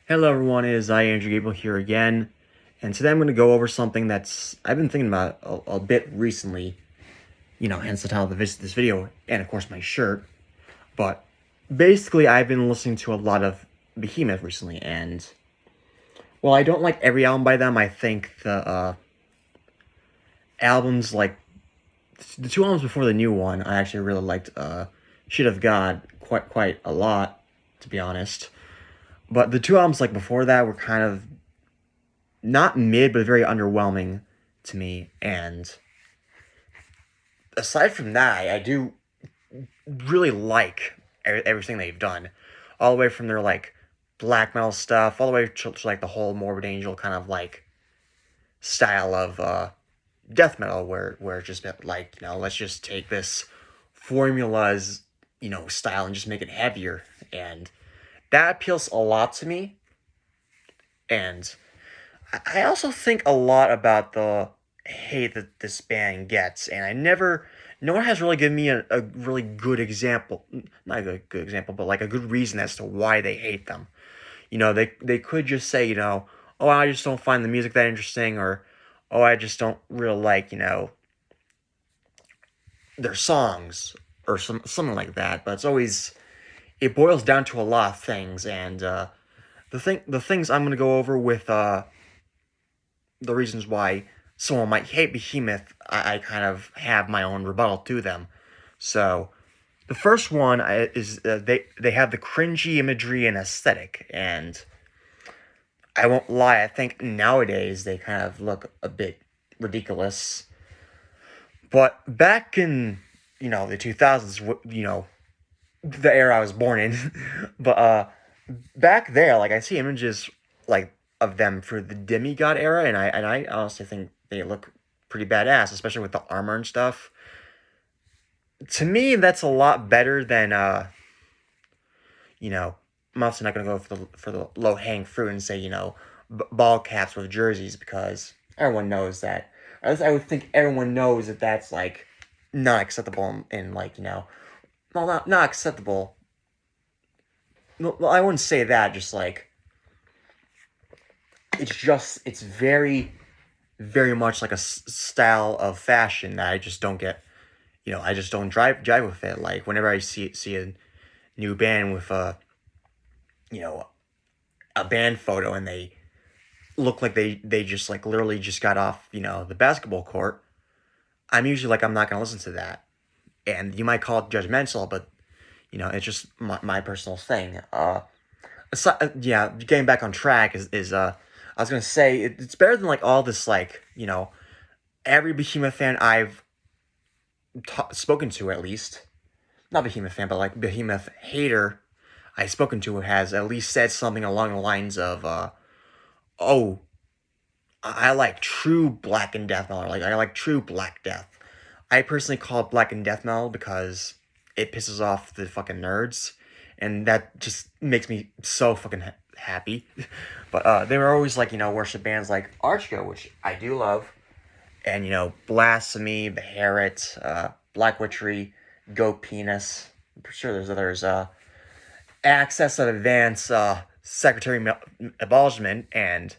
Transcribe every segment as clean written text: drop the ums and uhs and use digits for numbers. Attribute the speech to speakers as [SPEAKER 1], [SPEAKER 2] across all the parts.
[SPEAKER 1] Hello everyone, it is Andrew Gable here again, and today I'm going to go over something I've been thinking about a bit recently, hence the title of this video, and of course my shirt, but basically I've been listening to a lot of Behemoth recently, and while I don't like every album by them, I think the albums, like, the two albums before the new one, I actually really liked Shit of God quite a lot, to be honest, but the two albums, like, before that were kind of not mid, but very underwhelming to me. And aside from that, I do really like everything they've done, all the way from their like black metal stuff, all the way to like the whole Morbid Angel kind of like style of death metal, where it's just been like, let's just take this formula's style and just make it heavier, and that appeals a lot to me. And I also think a lot about the hate that this band gets, and no one has really given me a really good example, not a good example, but like a good reason as to why they hate them. They could just say, oh, I just don't find the music that interesting, or, oh, I just don't really like, their songs, or something like that. But it boils down to a lot of things, and the things I'm gonna go over with the reasons why someone might hate Behemoth, I kind of have my own rebuttal to them. So the first one is they have the cringy imagery and aesthetic, and I won't lie, I think nowadays they kind of look a bit ridiculous. But back in the 2000s, the era I was born in, but back there, like, I see images like of them for the demigod era, and I honestly think they look pretty badass, especially with the armor and stuff. To me, that's a lot better than you know. I'm also not gonna go for the low hanging fruit and say ball caps with jerseys, because everyone knows that. At least I would think everyone knows that that's like not acceptable, and like well, not acceptable. Well, I wouldn't say that. Just like it's very, very much like a style of fashion that I just don't get. I just don't drive with it. Like, whenever I see a new band with you know a band photo, and they look like they just like literally just got off the basketball court, I'm usually like, I'm not gonna listen to that. And you might call it judgmental, but it's just my personal thing. Yeah, getting back on track is I was gonna say it's better than like all this, like, every Behemoth fan I've spoken to, at least, not Behemoth fan, but like Behemoth hater I've spoken to, has at least said something along the lines of, "Oh, I like true black and death metal. Like, I like true black death." I personally call it black and death metal because it pisses off the fucking nerds, and that just makes me so fucking happy. But they were always like, worship bands like Archgo, which I do love, and Blasphemy, Behemoth, Black Witchery, Go Penis. I'm pretty sure there's others. Access of Advance, Secretary Abolishment, and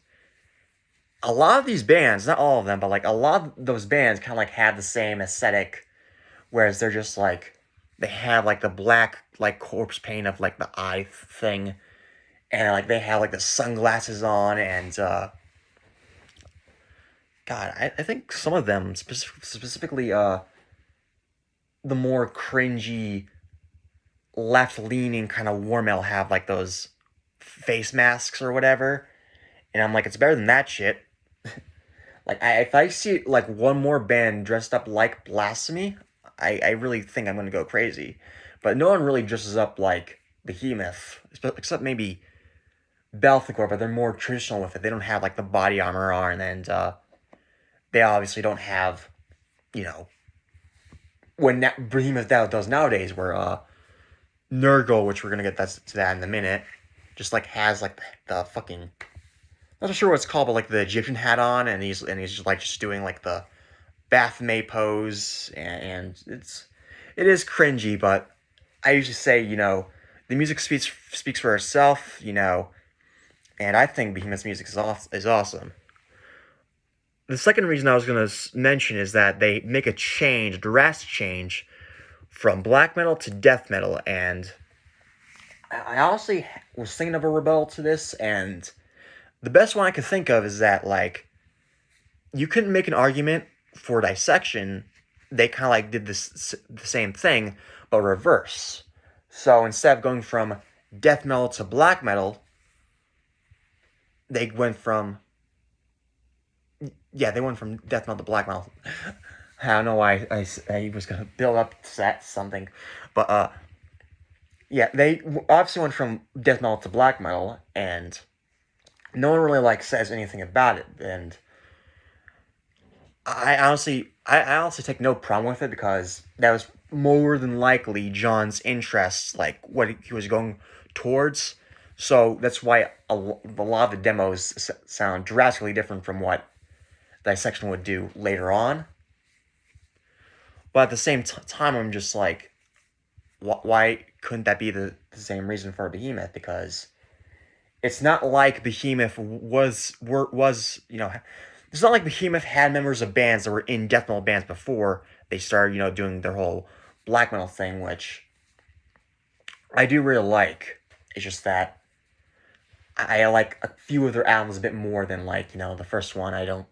[SPEAKER 1] a lot of these bands, not all of them, but like a lot of those bands kind of like have the same aesthetic, whereas they're just like, they have like the black like corpse paint of like the eye thing, and like they have like the sunglasses on, and God, I think some of them specifically the more cringy left leaning kind of war metal have like those face masks or whatever, and I'm like, it's better than that shit. Like, if I see like one more band dressed up like Blasphemy, I really think I'm gonna go crazy. But no one really dresses up like Behemoth, except maybe Belthicor, but they're more traditional with it. They don't have like the body armor on, and they obviously don't have, you know, when Behemoth does nowadays, where Nurgle, which we're gonna get to that in a minute, just like has like the fucking, not sure what it's called, but like the Egyptian hat on, and he's just like just doing like the Baphomet pose, and it is cringy, but I usually say, the music speaks for itself. and I think Behemoth's music is awesome. The second reason I was going to mention is that they make a change, a drastic change, from black metal to death metal, and I honestly was thinking of a rebuttal to this, and the best one I could think of is that, like, you couldn't make an argument for dissection. They kind of like did the same thing, but reverse. So instead of going from death metal to black metal, they went from they went from death metal to black metal. I don't know why I was gonna build up to that something, but yeah, they obviously went from death metal to black metal, and no one really like says anything about it. And I honestly take no problem with it because that was more than likely John's interests, like what he was going towards. So that's why a lot of the demos sound drastically different from what Dissection would do later on. But at the same time, I'm just like, why couldn't that be the same reason for Behemoth? Because it's not like Behemoth was it's not like Behemoth had members of bands that were in death metal bands before they started doing their whole black metal thing, which I do really like. It's just that I like a few of their albums a bit more than like the first one. I don't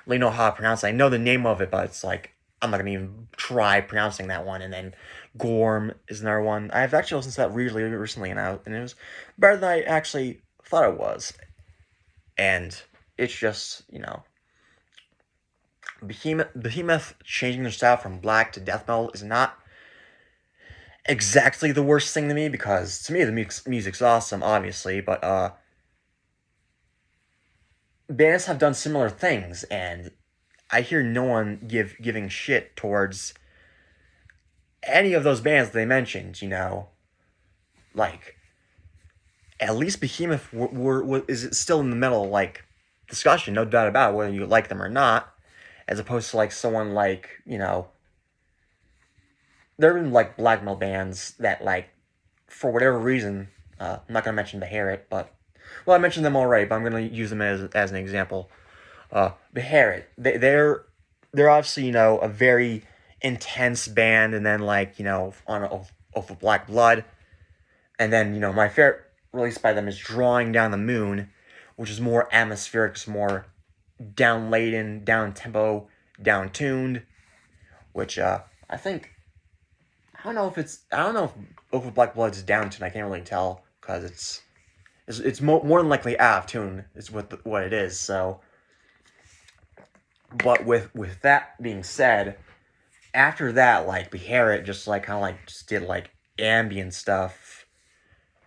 [SPEAKER 1] really know how to pronounce it. I know the name of it, but it's like I'm not gonna even try pronouncing that one. And then Gorm is another one. I've actually listened to that really recently, and it was better than I actually thought it was. And it's just Behemoth changing their style from black to death metal is not exactly the worst thing to me, because to me the music's awesome, obviously, but bands have done similar things, and I hear no one giving shit towards any of those bands they mentioned. Like at least Behemoth is still in the metal like discussion, no doubt about it, whether you like them or not, as opposed to like someone like there have been like black metal bands that like for whatever reason, I'm not gonna mention Behemoth, but well, I mentioned them already, but I'm gonna use them as an example. Behemoth, they're obviously a very intense band, and then like on off of Black Blood, and then my favorite release by them is Drawing Down the Moon, which is more atmospheric, it's more down laden, down tempo, down tuned, which I think I don't know if Oath of Black Blood is down tuned. I can't really tell because it's more than likely out of tune. Is what it is. So, but with that being said, after that, like Behemoth just like kind of like just did like ambient stuff,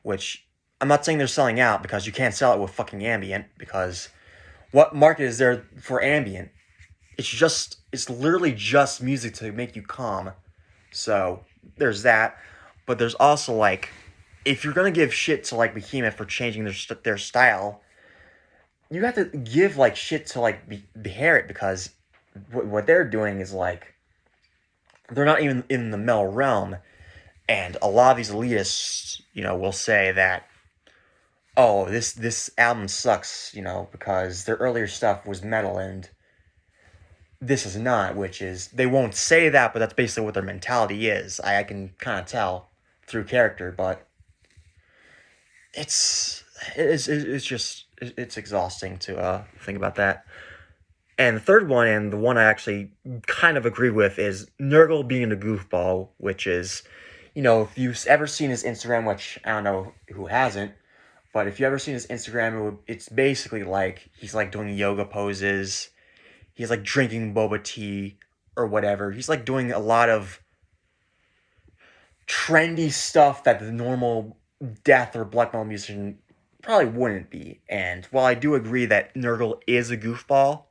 [SPEAKER 1] which I'm not saying they're selling out, because you can't sell it with fucking ambient, because what market is there for ambient? It's literally just music to make you calm. So there's that, but there's also like, if you're gonna give shit to like Behemoth for changing their style, you have to give like shit to like Behemoth, because what they're doing is like they're not even in the metal realm, and a lot of these elitists, will say that, oh, this album sucks, because their earlier stuff was metal and this is not, which is, they won't say that, but that's basically what their mentality is. I can kind of tell through character, but it's just it's exhausting to think about that. And the third one, and the one I actually kind of agree with, is Nurgle being a goofball, which is, if you've ever seen his Instagram, which I don't know who hasn't, but if you ever seen his Instagram, it's basically like he's like doing yoga poses, he's like drinking boba tea or whatever. He's like doing a lot of trendy stuff that the normal death or black metal musician probably wouldn't be. And while I do agree that Nurgle is a goofball,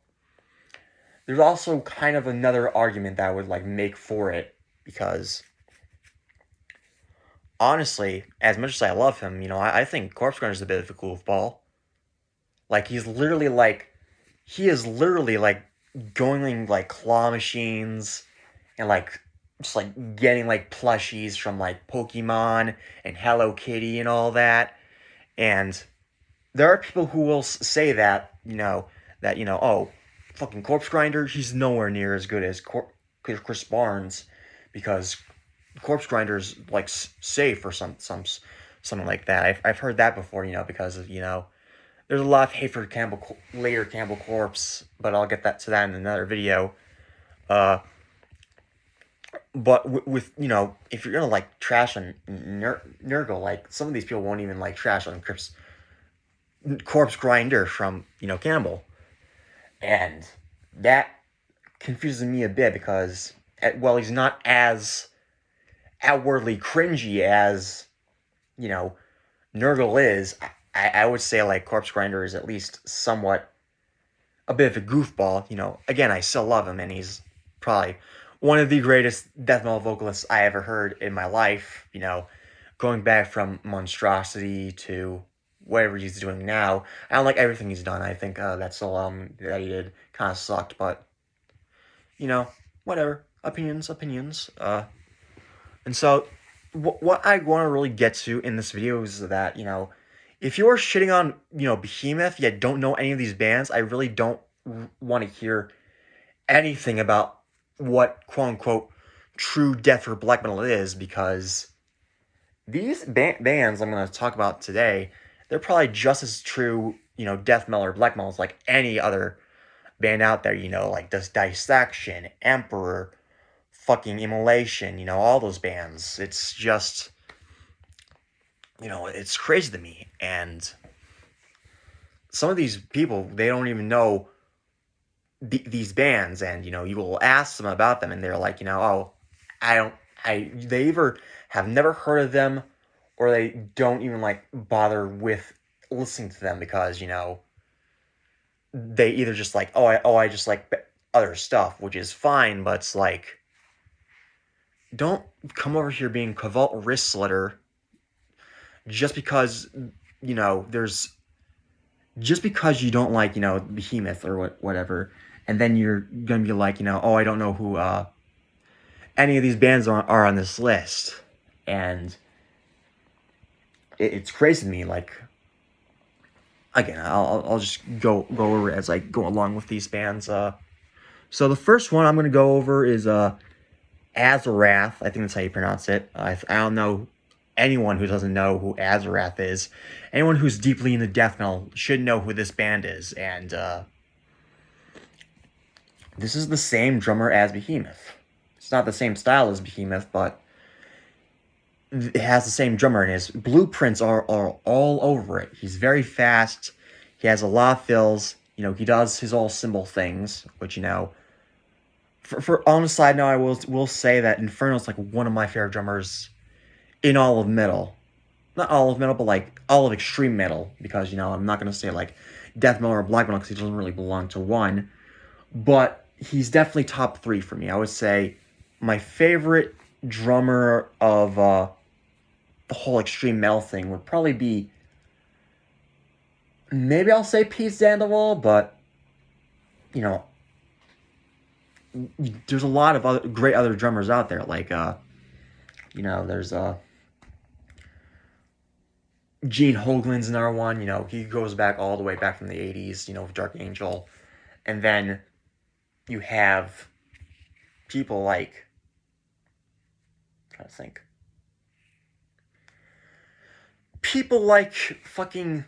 [SPEAKER 1] there's also kind of another argument that I would like make for it, because honestly, as much as I love him, I think Corpse Grinder is a bit of a goofball. Like he is literally like going like claw machines and like just like getting like plushies from like Pokemon and Hello Kitty and all that. And there are people who will say that, oh, fucking Corpse Grinder, he's nowhere near as good as Chris Barnes, because Corpse Grinder's like safe or something like that. I've heard that before, because of, there's a lot of hate for later Campbell Corpse, but I'll get to that in another video. Uh, but with if you're gonna like trash on Nurgle, like some of these people won't even like trash on Corpse Grinder from Campbell, and that confuses me a bit because well, he's not as outwardly cringy as Nurgle is. I would say like Corpse Grinder is at least somewhat a bit of a goofball. Again, I still love him, and he's probably one of the greatest death metal vocalists I ever heard in my life. Going back from Monstrosity to whatever he's doing now. I don't like everything he's done. I think that solo album that he did kind of sucked, but whatever. Opinions. And so what I want to really get to in this video is that if you're shitting on Behemoth yet don't know any of these bands, I really don't want to hear anything about what quote unquote true death or black metal is, because these bands I'm going to talk about today, they're probably just as true death metal or black metal as like any other band out there. Like this Dissection, Emperor, fucking Immolation, all those bands. It's just it's crazy to me. And some of these people, they don't even know these bands, and you will ask them about them and they're like, oh, they either have never heard of them or they don't even like bother with listening to them, because they either just like, I just like other stuff, which is fine, but it's like, don't come over here being Cavalt wrist slitter just because just because you don't like Behemoth or whatever, and then you're gonna be like, I don't know who any of these bands are on this list. And it's crazy to me. Like, again, I'll just go over as I go along with these bands. So the first one I'm gonna go over is Azarath. I think that's how you pronounce it. I don't know anyone who doesn't know who Azarath is. Anyone who's deeply into death metal should know who this band is. And this is the same drummer as Behemoth. It's not the same style as Behemoth, but it has the same drummer, and his blueprints are all over it. He's very fast. He has a lot of fills. He does his all symbol things, which, for on the side note, I will say that Inferno's like one of my favorite drummers in all of metal. Not all of metal, but like all of extreme metal, because I'm not gonna say like death metal or black metal because he doesn't really belong to one, but he's definitely top 3 for me. I would say my favorite drummer of the whole extreme metal thing would probably be, maybe I'll say Pete Sandoval, but there's a lot of other great other drummers out there. Like there's Gene Hoglan's another one. He goes back all the way back from the 80s, with Dark Angel. And then you have people like, I'm trying to think. People like fucking,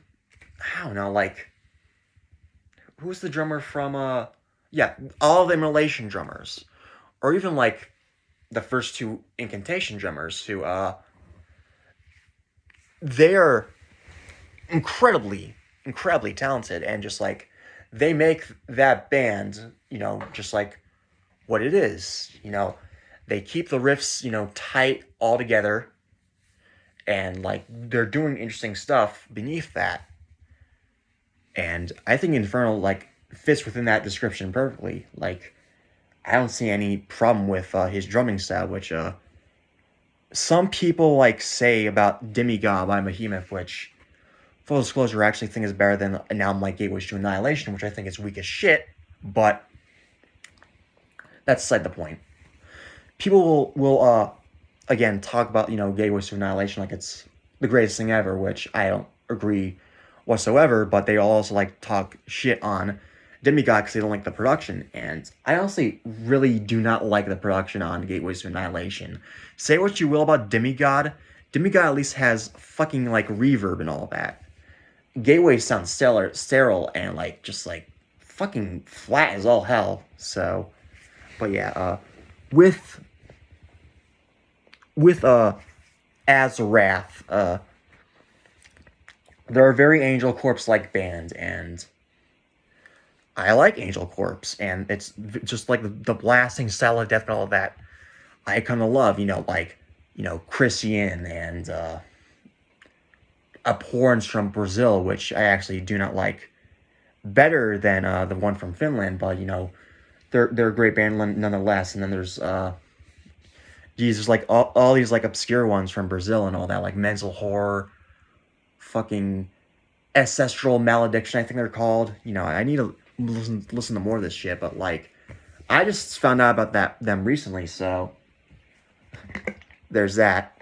[SPEAKER 1] I don't know, like, who's the drummer from, all the Immolation drummers. Or even like the first 2 Incantation drummers who, they're incredibly talented, and just like they make that band just like what it is. They keep the riffs tight all together, and like they're doing interesting stuff beneath that. And I think Inferno like fits within that description perfectly. Like, I don't see any problem with his drumming style, which some people like say about Demigod by Behemoth, which, full disclosure, I actually think is better than an album like Gateways to Annihilation, which I think is weak as shit, but that's beside the point. People will again talk about Gateways to Annihilation like it's the greatest thing ever, which I don't agree whatsoever, but they also like talk shit on Demigod because they don't like the production. And I honestly really do not like the production on Gateways to Annihilation. Say what you will about Demigod, Demigod at least has fucking like reverb and all that. Gateway sounds sterile and like just like fucking flat as all hell. So, but yeah, with with Azrath, they're a very Angel Corpse like band, and I like Angel Corpse, and it's just like the blasting style of death metal that I kind of love. Like Christian and Abhorrence from Brazil, which I actually do not like better than the one from Finland, but they're a great band nonetheless. And then there's Jesus, like all these like obscure ones from Brazil and all that, like Mental Horror, fucking Ancestral Malediction, I think they're called. I need to listen to more of this shit, but like I just found out about them recently, so there's that.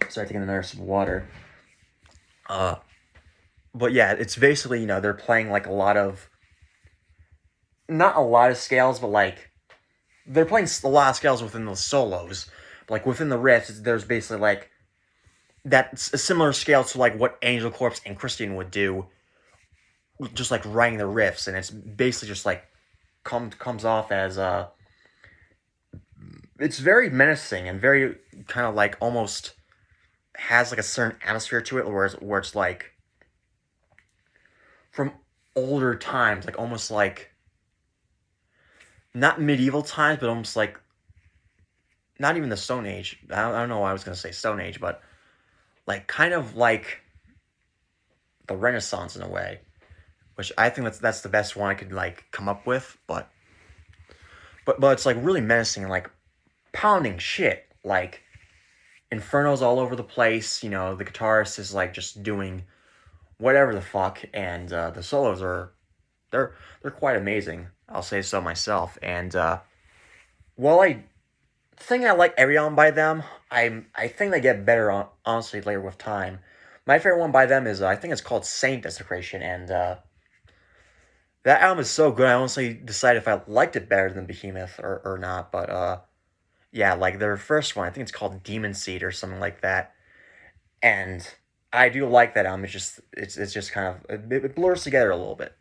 [SPEAKER 1] Sorry, taking another sip of water. Uh, but yeah, it's basically they're playing like not a lot of scales, but like they're playing a lot of scales within the solos. Like within the riffs, there's basically like that's a similar scale to like what Angel Corpse and Christian would do, just like writing the riffs, and it's basically just like comes off as it's very menacing and very kind of like almost has like a certain atmosphere to it, where it's like from older times, like almost like not medieval times, but almost like not even the Stone Age. I don't know why I was gonna say Stone Age, but like kind of like the Renaissance in a way, which I think that's the best one I could like come up with. But it's like really menacing and like pounding shit. Like Inferno's all over the place. The guitarist is like just doing whatever the fuck, and the solos they're quite amazing. I'll say so myself. And while I think I like every album by them, I think they get better honestly later with time. My favorite one by them is I think it's called Saint Desecration, and that album is so good. I honestly decided if I liked it better than Behemoth or not. But yeah, like their first one, I think it's called Demon Seed or something like that, and I do like that album. It's just kind of it blurs together a little bit,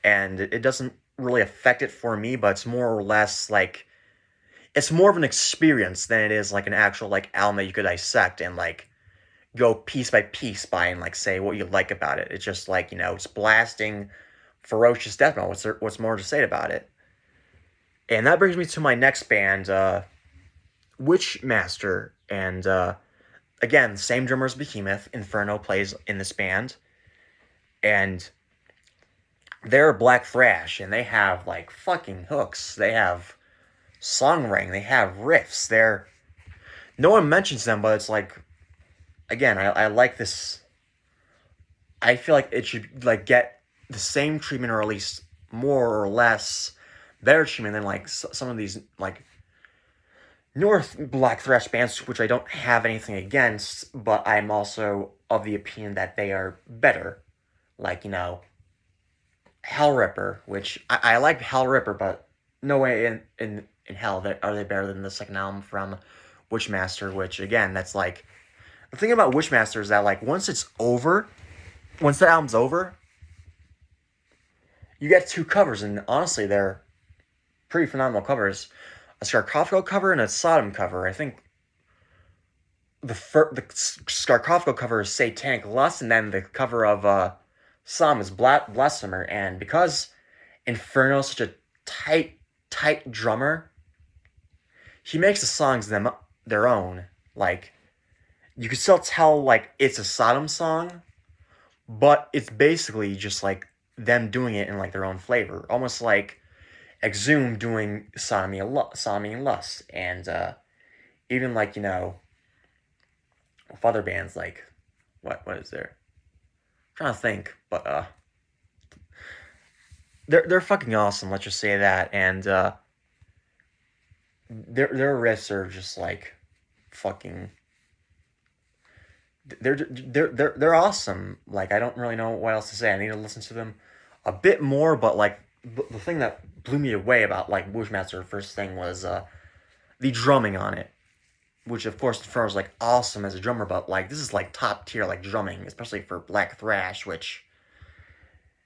[SPEAKER 1] and it doesn't really affect it for me. But it's more or less like it's more of an experience than it is like an actual like album that you could dissect and like go piece by piece by and like say what you like about it. It's just like it's blasting, ferocious death metal. What's more to say about it? And that brings me to my next band, Witchmaster, and again, same drummer as Behemoth. Inferno plays in this band, and they're black thrash, and they have like fucking hooks. They have songwriting. They have riffs. No one mentions them, but it's like again, I like this. I feel like it should like get the same treatment, or at least more or less better treatment than like some of these like North black thrash bands, which I don't have anything against, but I'm also of the opinion that they are better. Like Hell Ripper, which I like Hell Ripper, but no way in hell that are they better than the second album from Witchmaster. Which again, that's like the thing about Witchmaster is that like once the album's over, you get two covers, and honestly, they're pretty phenomenal covers. A Sarcophago cover and a Sodom cover. I think the Sarcophago cover is Satanic Lust, and then the cover of Sodom is Blasphemer. And because Inferno's such a tight drummer, he makes the songs their own. Like you can still tell like it's a Sodom song, but it's basically just like them doing it in like their own flavor, almost like Exhumed doing Sodomy and Lust, and even like with other bands like what is there? I'm trying to think, but they're fucking awesome. Let's just say that, and their riffs are just like fucking they're awesome. Like, I don't really know what else to say. I need to listen to them a bit more, but like the thing that blew me away about like Bushmaster first thing was the drumming on it, which of course Inferno was like awesome as a drummer, but like this is like top tier like drumming, especially for black thrash, which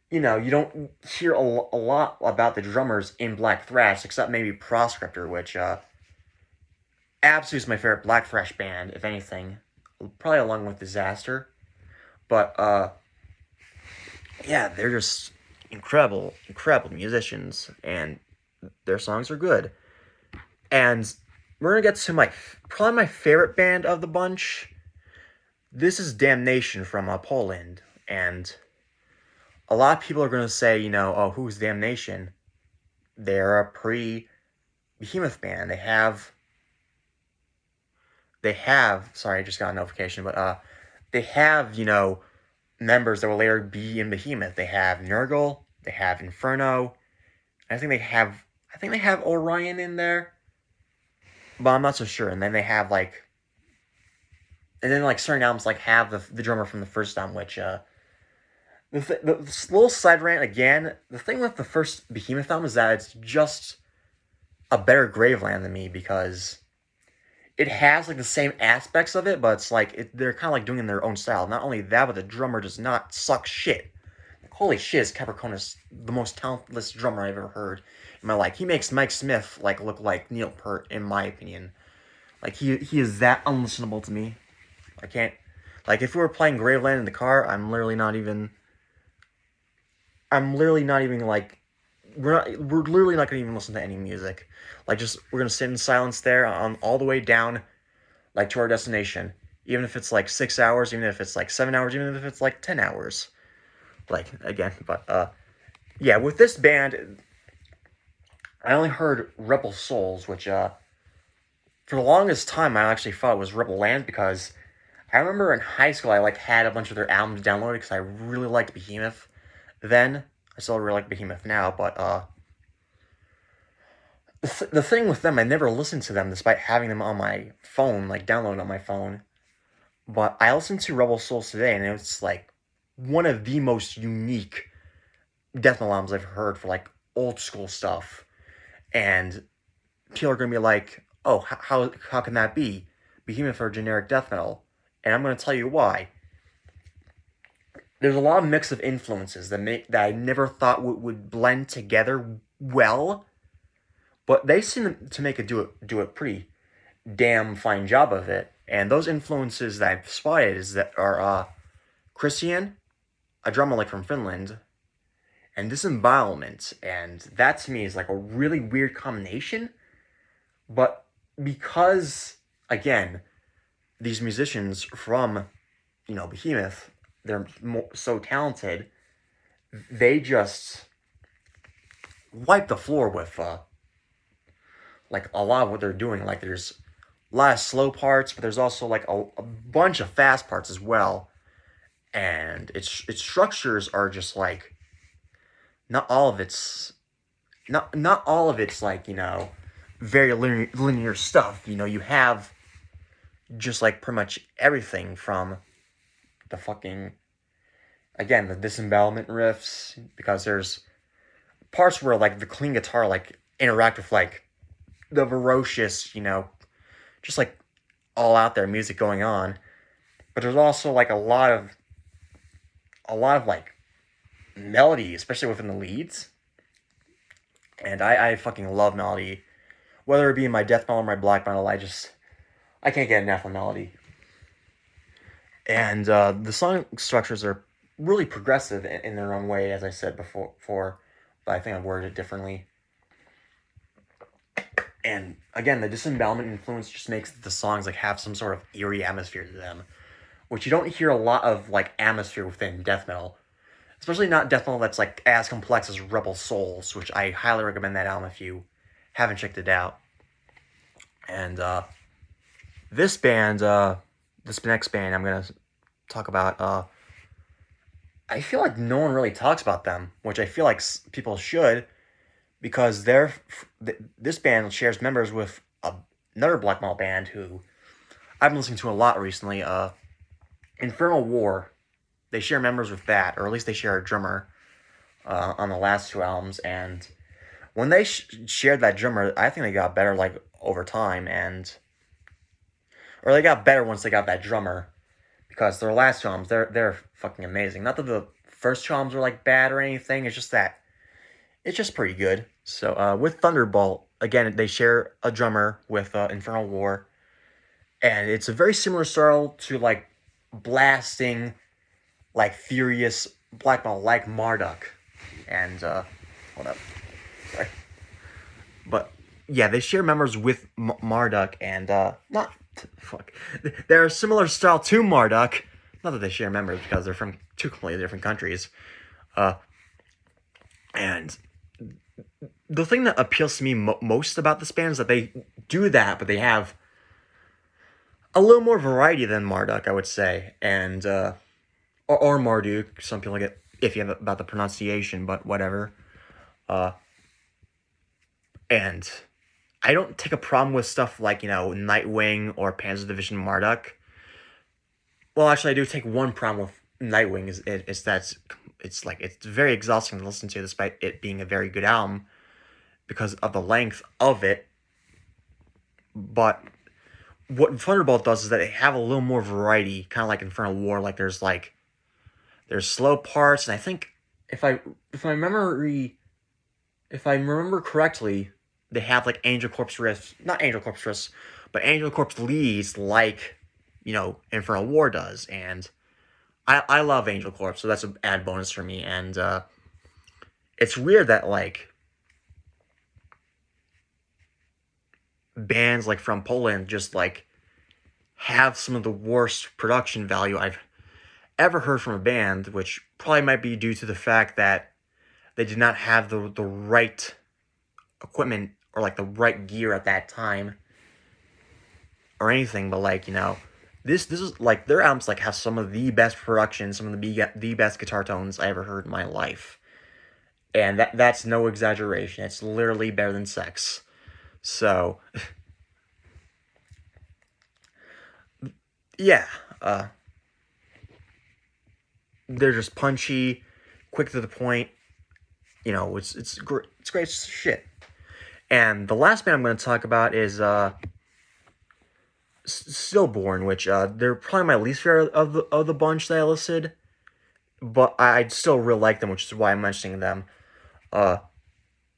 [SPEAKER 1] you don't hear a lot about the drummers in black thrash except maybe Proscriptor, which absolutely is my favorite black thrash band, if anything, probably along with Disaster. But yeah, they're just incredible musicians, and their songs are good. And we're gonna get to my probably my favorite band of the bunch. This is Damnation from Poland, and a lot of people are gonna say, oh, who's Damnation? They're a pre-Behemoth band. They have. Sorry, I just got a notification, but they have members that will later be in Behemoth. They have Nurgle, they have Inferno. I think they have Orion in there, but I'm not so sure. And then they have certain albums like have the drummer from the first album, which the little side rant again. The thing with the first Behemoth album is that it's just a better Graveland than me because it has like the same aspects of it, but it's like they're kind of like doing it in their own style. Not only that, but the drummer does not suck shit. Like, holy shit, is Capricorn is the most talentless drummer I've ever heard in my life. He makes Mike Smith like look like Neil Peart, in my opinion. Like he is that unlistenable to me. I can't. Like if we were playing Graveland in the car, I'm literally not even like we're literally not gonna even listen to any music. Like we're gonna sit in silence there on all the way down, like to our destination. Even if it's like 6 hours, even if it's like 7 hours, even if it's like 10 hours. Like again, but yeah, with this band, I only heard Rebel Souls, which for the longest time I actually thought it was Rebel Land because I remember in high school I like had a bunch of their albums downloaded because I really liked Behemoth. Then I still really like Behemoth now, but the thing with them, I never listened to them despite having them on my phone, like downloaded on my phone. But I listened to Rebel Souls today, and it's like one of the most unique death metal albums I've heard for like old school stuff. And people are gonna be like, "Oh, how can that be? Behemoth or generic death metal?" And I'm gonna tell you why. There's a lot of mix of influences that I never thought would blend together well, but they seem to do a pretty damn fine job of it. And those influences that I've spotted are Christian, a drummer like from Finland, and Disembowelment. And that to me is like a really weird combination. But because again, these musicians from Behemoth, they're so talented, they just wipe the floor with like a lot of what they're doing. Like there's a lot of slow parts, but there's also like a bunch of fast parts as well. And its structures are just like not all of it's not all of it's like very linear stuff. You have just like pretty much everything from the fucking again the disembowelment riffs, because there's parts where like the clean guitar like interact with like the ferocious just like all out there music going on. But there's also like a lot of like melody, especially within the leads. And I fucking love melody, whether it be in my death metal or my black metal. I can't get enough of melody. And the song structures are really progressive in their own way, as I said before, but I think I've worded it differently. And again, the disembowelment influence just makes the songs like have some sort of eerie atmosphere to them, which you don't hear a lot of like atmosphere within death metal, especially not death metal that's like as complex as Rebel Souls, which I highly recommend that album if you haven't checked it out. And this next band I'm gonna talk about, I feel like no one really talks about them, which I feel like people should, because this band shares members with another black metal band who I've been listening to a lot recently. Infernal War, they share members with that, or at least they share a drummer on the last two albums. And when they shared that drummer, I think they got better like over time, or they got better once they got that drummer, because their last two albums, they're fucking amazing. Not that the first two albums were like bad or anything. It's just that it's just pretty good. So with Thunderbolt, again, they share a drummer with Infernal War, and it's a very similar style to like blasting, like furious black metal, like Marduk, and hold up, sorry, but yeah, they share members with Marduk, and not fuck, they're a similar style to Marduk. Not that they share members because they're from two completely different countries, uh, and the thing that appeals to me most about this band is that they do that, but they have a little more variety than Marduk, I would say, and or Marduk. Some people get iffy about the pronunciation, but whatever. Uh, and I don't take a problem with stuff like Nightwing or Panzer Division Marduk. Well, actually, I do take one problem with Nightwing is that it's very exhausting to listen to, despite it being a very good album because of the length of it. But what Thunderbolt does is that they have a little more variety, kind of like Infernal War. Like there's slow parts, and I think if I remember correctly, they have like Angel Corpse riffs, not Angel Corpse riffs, but Angel Corpse leads like Infernal War does, and I love Angel Corpse, so that's an add bonus for me. And it's weird that like bands like from Poland just like have some of the worst production value I've ever heard from a band, which probably might be due to the fact that they did not have the right equipment or like the right gear at that time or anything. But like this is like their albums like have some of the best production, some of the best guitar tones I ever heard in my life, and that's no exaggeration. It's literally better than Sex. So yeah, they're just punchy, quick to the point. It's great shit. And the last band I'm going to talk about is Stillborn, which they're probably my least favorite of the bunch that I listed, but I still really like them, which is why I'm mentioning them.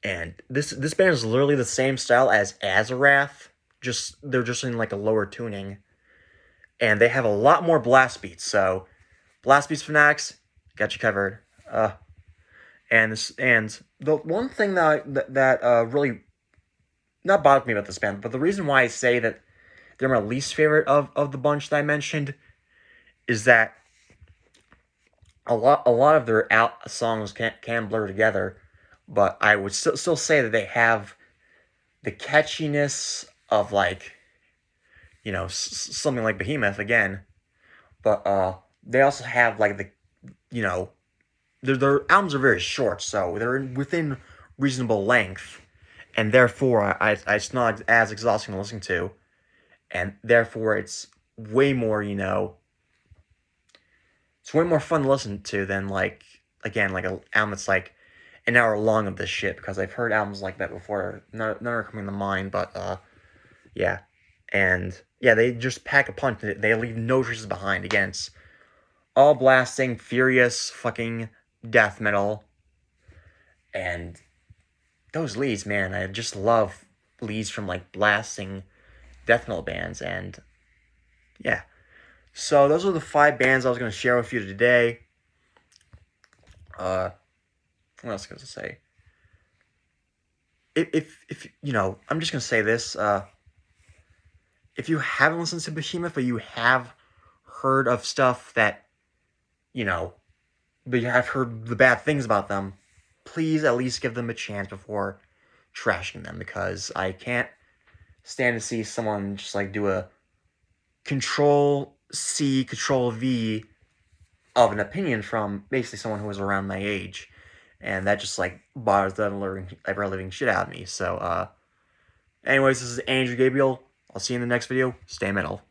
[SPEAKER 1] And this band is literally the same style as Azarath, just they're just in like a lower tuning, and they have a lot more blast beats. So, blast beats fanatics, got you covered. And the one thing that really not bothered me about this band, but the reason why I say that they're my least favorite of the bunch that I mentioned is that a lot of their songs can blur together, but I would still say that they have the catchiness of like something like Behemoth again, but they also have like the their albums are very short, so they're within reasonable length, and therefore it's not as exhausting to listen to, and therefore it's way more it's way more fun to listen to than like again like an album that's like an hour long of this shit, because I've heard albums like that before. None are coming to mind, but yeah, and yeah, they just pack a punch. They leave no traces behind. Again, it's all blasting, furious, fucking death metal, and those leads, man, I just love leads from like blasting death metal bands, and yeah. So those are the 5 bands I was going to share with you today. What else was I going to say? If I'm just going to say this. If you haven't listened to Behemoth, but you have heard of stuff that, but you have heard the bad things about them, please at least give them a chance before trashing them, because I can't stand to see someone just like do a Control-C, Control-V of an opinion from basically someone who was around my age, and that just like bothers the ever living shit out of me. So anyways, this is Andrew Gabriel. I'll see you in the next video. Stay metal.